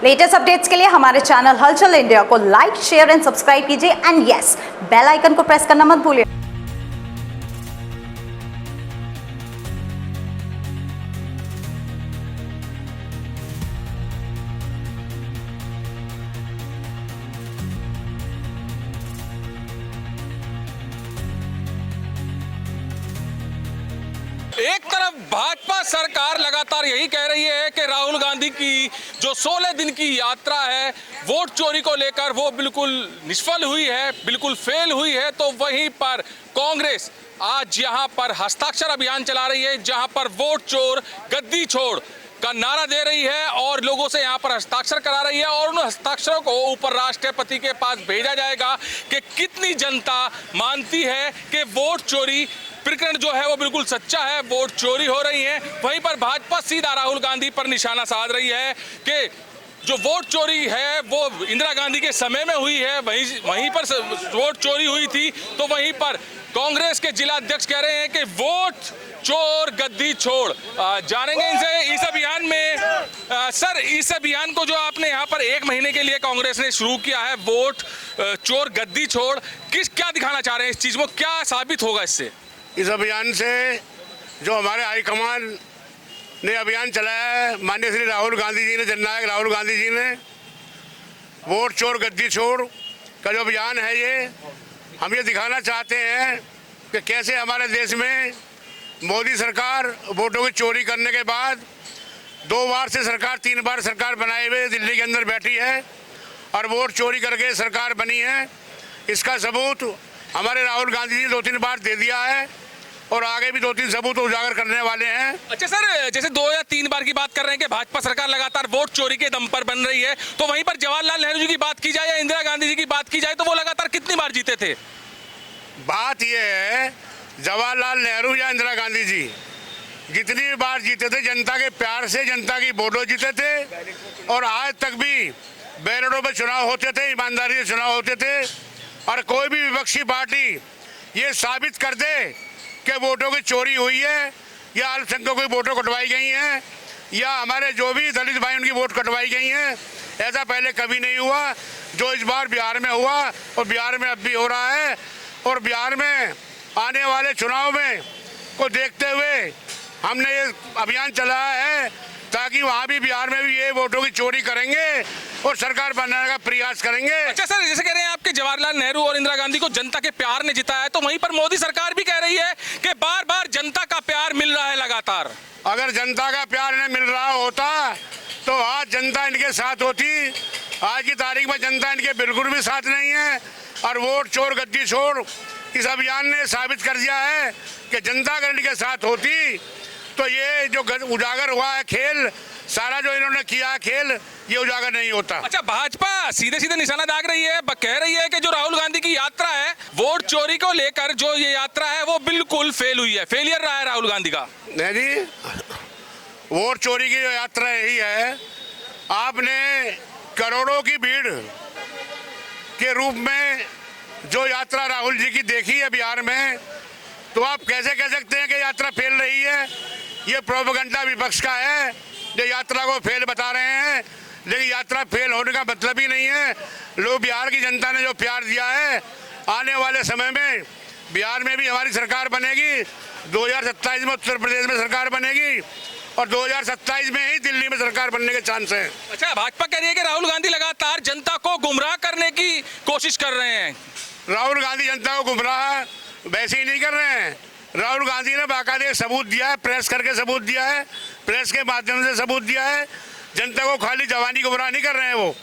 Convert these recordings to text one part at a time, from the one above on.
Latest updates के लिए हमारे चैनल हलचल इंडिया को लाइक, शेयर एंड सब्सक्राइब कीजिए एंड यस, बेल आइकन को प्रेस करना मत भूलिए। एक तरफ भाजपा सरकार लगातार यही कह रही है कि राहुल गांधी की जो 16 दिन की यात्रा है वोट चोरी को लेकर वो बिल्कुल निष्फल हुई है, बिल्कुल फेल हुई है। तो वहीं पर कांग्रेस आज यहां पर हस्ताक्षर अभियान चला रही है, जहां पर वोट चोर गद्दी छोड़ का नारा दे रही है और लोगों से यहां पर हस्ताक्षर करा रही है और उन हस्ताक्षरों को ऊपर राष्ट्रपति के पास भेजा जाएगा कि कितनी जनता मानती है कि वोट चोरी प्रकरण जो है वो बिल्कुल सच्चा है, वोट चोरी हो रही है। वहीं पर भाजपा सीधा राहुल गांधी पर निशाना साध रही है कि जो वोट चोरी है वो इंदिरा गांधी के समय में हुई है, वहीं पर वोट चोरी हुई थी। तो वहीं पर कांग्रेस के जिला अध्यक्ष कह रहे हैं कि वोट चोर गद्दी छोड़। जानेंगे इनसे इस अभियान में। सर, इस अभियान को जो आपने यहाँ पर 1 महीने के लिए कांग्रेस ने शुरू किया है, वोट चोर गद्दी छोड़, क्या दिखाना चाह रहे हैं इस चीज को, क्या साबित होगा इससे? इस अभियान से जो हमारे हाईकमान ने अभियान चलाया है, माननीय श्री राहुल गांधी जी ने, जननायक राहुल गांधी जी ने, वोट चोर गद्दी छोड़ का जो अभियान है, ये हम ये दिखाना चाहते हैं कि कैसे हमारे देश में मोदी सरकार वोटों की चोरी करने के बाद 2 बार से सरकार 3 बार सरकार बनाए हुए दिल्ली के अंदर बैठी है और वोट चोरी करके सरकार बनी है। इसका सबूत हमारे राहुल गांधी जी 2-3 बार दे दिया है और आगे भी 2-3 सबूत उजागर करने वाले हैं। अच्छा सर, जैसे 2 या 3 बार की बात कर रहे हैं कि भाजपा सरकार लगातार वोट चोरी के दम पर बन रही है, तो वहीं पर जवाहरलाल नेहरू जी की बात की जाए या इंदिरा गांधी जी की बात की जाए तो वो लगातार कितनी बार जीते थे? बात यह है, जवाहरलाल नेहरू या इंदिरा गांधी जी जितनी बार जीते थे जनता के प्यार से, जनता की वोटों जीते थे और आज तक भी बैलेटों में चुनाव होते थे, ईमानदारी से चुनाव होते थे। और कोई भी विपक्षी पार्टी ये साबित कर दे कि वोटों की चोरी हुई है या अल्पसंख्यकों की वोटों कटवाई गई हैं या हमारे जो भी दलित भाई उनकी वोट कटवाई गई हैं, ऐसा पहले कभी नहीं हुआ। जो इस बार बिहार में हुआ और बिहार में अब भी हो रहा है और बिहार में आने वाले चुनाव में को देखते हुए हमने ये अभियान चलाया है ताकि वहाँ भी बिहार में भी ये वोटों की चोरी करेंगे और सरकार बनाने का प्रयास करेंगे। अच्छा सर, जैसे कह रहे हैं आपके जवाहरलाल नेहरू और इंदिरा गांधी को जनता के प्यार ने जिताया है, तो वहीं पर मोदी सरकार भी कह रही है कि बार बार जनता का प्यार मिल रहा है लगातार। अगर जनता का प्यार इन्हें मिल रहा होता तो आज जनता इनके साथ होती। आज की तारीख में जनता इनके बिल्कुल भी साथ नहीं है और वोट चोर गद्दी छोड़ इस अभियान ने साबित कर दिया है कि जनता अगर इनके साथ होती तो ये जो उजागर हुआ है खेल, सारा जो इन्होंने किया है खेल, ये उजागर नहीं होता। अच्छा, भाजपा सीधे सीधे निशाना दाग रही है, कह रही है कि जो राहुल गांधी की यात्रा है वोट चोरी को लेकर, जो ये यात्रा है वो बिल्कुल फेल हुई है, फेलियर रहा है राहुल गांधी का। नहीं जी, वोट चोरी की जो यात्रा यही है, आपने करोड़ों की भीड़ के रूप में जो यात्रा राहुल जी की देखी है बिहार में, तो आप कैसे कह सकते हैं कि यात्रा फेल रही है? ये प्रोपेगेंडा विपक्ष का है जो यात्रा को फेल बता रहे हैं, लेकिन यात्रा फेल होने का मतलब ही नहीं है। लोग, बिहार की जनता ने जो प्यार दिया है, आने वाले समय में बिहार में भी हमारी सरकार बनेगी, 2027 में उत्तर प्रदेश में सरकार बनेगी और 2027 में ही दिल्ली में सरकार बनने के चांस हैं। अच्छा, भाजपा कह रही है कि राहुल गांधी लगातार जनता को गुमराह करने की कोशिश कर रहे हैं। राहुल गांधी जनता को गुमराह वैसे ही नहीं कर रहे हैं। राहुल गांधी ने बाकायदे सबूत दिया है, प्रेस करके सबूत दिया है, प्रेस के माध्यम से सबूत दिया है। जनता को खाली जवानी गुमराह नहीं कर रहे हैं वो,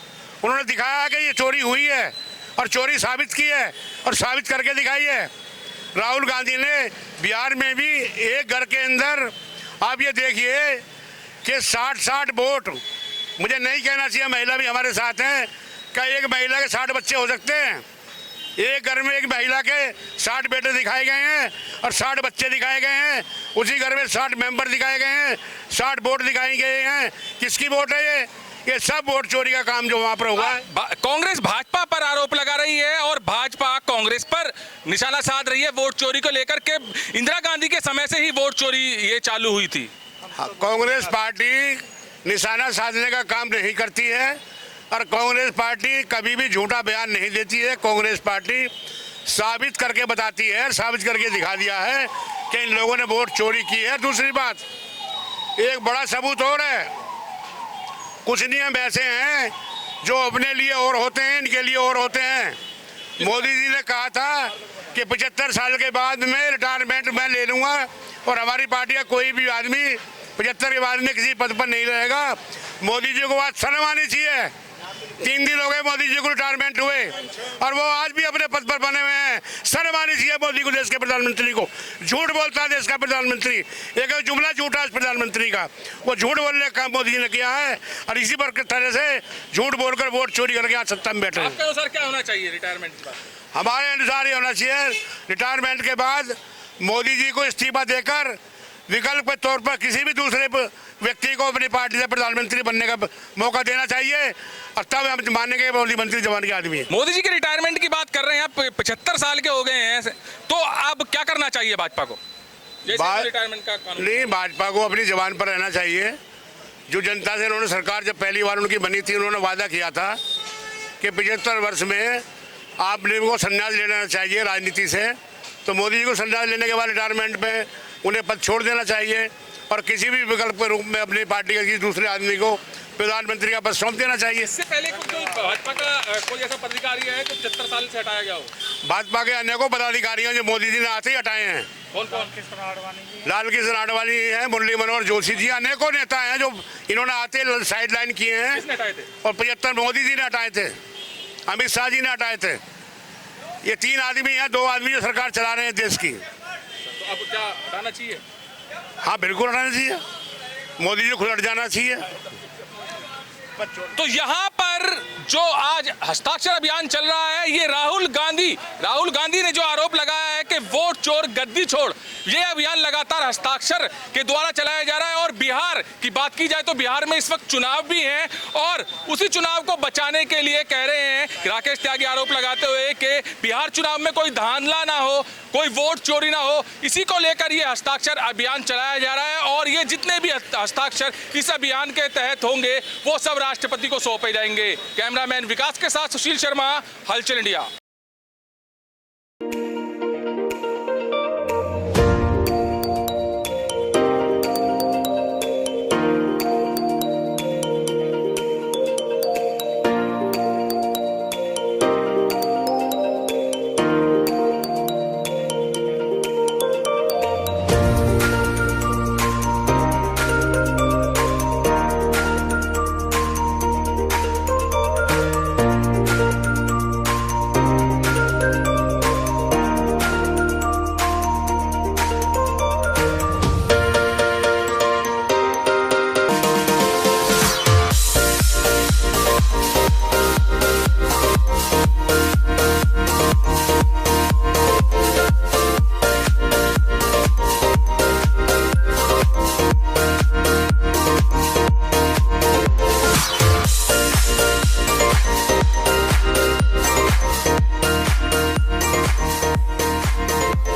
उन्होंने दिखाया कि ये चोरी हुई है और चोरी साबित की है और साबित करके दिखाई है। राहुल गांधी ने बिहार में भी एक घर के अंदर, आप ये देखिए कि 60 वोट, मुझे नहीं कहना चाहिए, महिला भी हमारे साथ हैं, क्या एक महिला के 60 बच्चे हो सकते हैं? एक घर में एक महिला के 60 बेटे दिखाए गए हैं और 60 बच्चे दिखाए गए हैं। उसी घर में 60 मेंबर दिखाए गए हैं, 60 वोट दिखाए गए हैं। किसकी वोट है ये? ये सब वोट चोरी का काम जो वहाँ पर हुआ है। कांग्रेस भाजपा पर आरोप लगा रही है और भाजपा कांग्रेस पर निशाना साध रही है वोट चोरी को लेकर के। इंदिरा गांधी के समय से ही वोट चोरी ये चालू हुई थी। कांग्रेस पार्टी निशाना साधने का काम नहीं करती है और कांग्रेस पार्टी कभी भी झूठा बयान नहीं देती है। कांग्रेस पार्टी साबित करके बताती है, साबित करके दिखा दिया है कि इन लोगों ने वोट चोरी की है। दूसरी बात, एक बड़ा सबूत और है, कुछ नियम ऐसे हैं जो अपने लिए और होते हैं, इनके लिए और होते हैं। मोदी जी ने कहा था कि 75 साल के बाद में रिटायरमेंट मैं ले लूँगा और हमारी पार्टी का कोई भी आदमी 75 के बाद में किसी पद पर नहीं रहेगा। मोदी जी को बात शर्म आनी चाहिए। 3 दिन हो गए मोदी जी को रिटायरमेंट हुए और वो आज भी अपने पद पर बने हुए हैं। शर्म आनी चाहिए मोदी को, देश के प्रधानमंत्री को। झूठ बोलता है देश का प्रधानमंत्री, एक जुमला झूठा है प्रधानमंत्री का। वो झूठ बोलने का मोदी जी ने किया है और इसी पर तरह से झूठ बोलकर वोट चोरी करके आज सत्ता में बैठे हैं। आपके अनुसार क्या होना चाहिए रिटायरमेंट के बाद? हमारे अनुसार ये होना चाहिए, रिटायरमेंट के बाद मोदी जी को इस्तीफा देकर विकल्प के तौर पर किसी भी दूसरे व्यक्ति को अपनी पार्टी से प्रधानमंत्री बनने का मौका देना चाहिए और तब हम मानेंगे मोदी मंत्री जवान के आदमी है। मोदी जी के रिटायरमेंट की बात कर रहे हैं, आप 75 साल के हो गए हैं, तो अब क्या करना चाहिए भाजपा को? रिटायरमेंट का कानून नहीं, भाजपा को अपनी जवान पर रहना चाहिए। जो जनता से उन्होंने, सरकार जब पहली बार उनकी बनी थी, उन्होंने वादा किया था कि 75 वर्ष में आपने को संन्यास लेना चाहिए राजनीति से। तो मोदी जी को संन्यास लेने के बाद रिटायरमेंट में उन्हें पद छोड़ देना चाहिए और किसी भी विकल्प के रूप में अपनी पार्टी के किसी दूसरे आदमी को प्रधानमंत्री का पद सौंप देना चाहिए। इससे पहले कोई भाजपा का कोई ऐसा पदाधिकारी है जो 75 साल से हटाया गया हो? भाजपा के अनेकों पदाधिकारी हैं जो मोदी जी ने आते ही हटाए हैं। कौन कौन? लाल कृष्ण आडवाणी है, मुरली मनोहर जोशी जी, अनेकों नेता हैं जो इन्होंने आते साइड लाइन किए हैं। किसने हटाए थे? और 75 मोदी जी ने हटाए थे, अमित शाह जी ने हटाए थे। ये 3 आदमी हैं, 2 आदमी जो सरकार चला रहे हैं देश की। तो अब क्या हटाना चाहिए? हाँ बिल्कुल हटाना चाहिए, मोदी जी खुद हट जाना चाहिए। तो यहाँ पर जो आज हस्ताक्षर अभियान चल रहा है, ये राहुल गांधी ने जो आरोप लगाया है कि वोट चोर गद्दी छोड़, ये अभियान लगातार हस्ताक्षर के द्वारा चलाया जा रहा है। और बिहार की बात की जाए तो बिहार में इस वक्त चुनाव भी हैं और उसी चुनाव को बचाने के लिए कह रहे हैं राकेश त्यागी आरोप लगाते हुए कि बिहार चुनाव में कोई धांधला ना हो, कोई वोट चोरी ना हो, इसी को लेकर ये हस्ताक्षर अभियान चलाया जा रहा है। और ये जितने भी हस्ताक्षर इस अभियान के तहत होंगे वो सब राष्ट्रपति को सौंपे जाएंगे। कैमरामैन विकास के साथ सुशील शर्मा, हलचल इंडिया।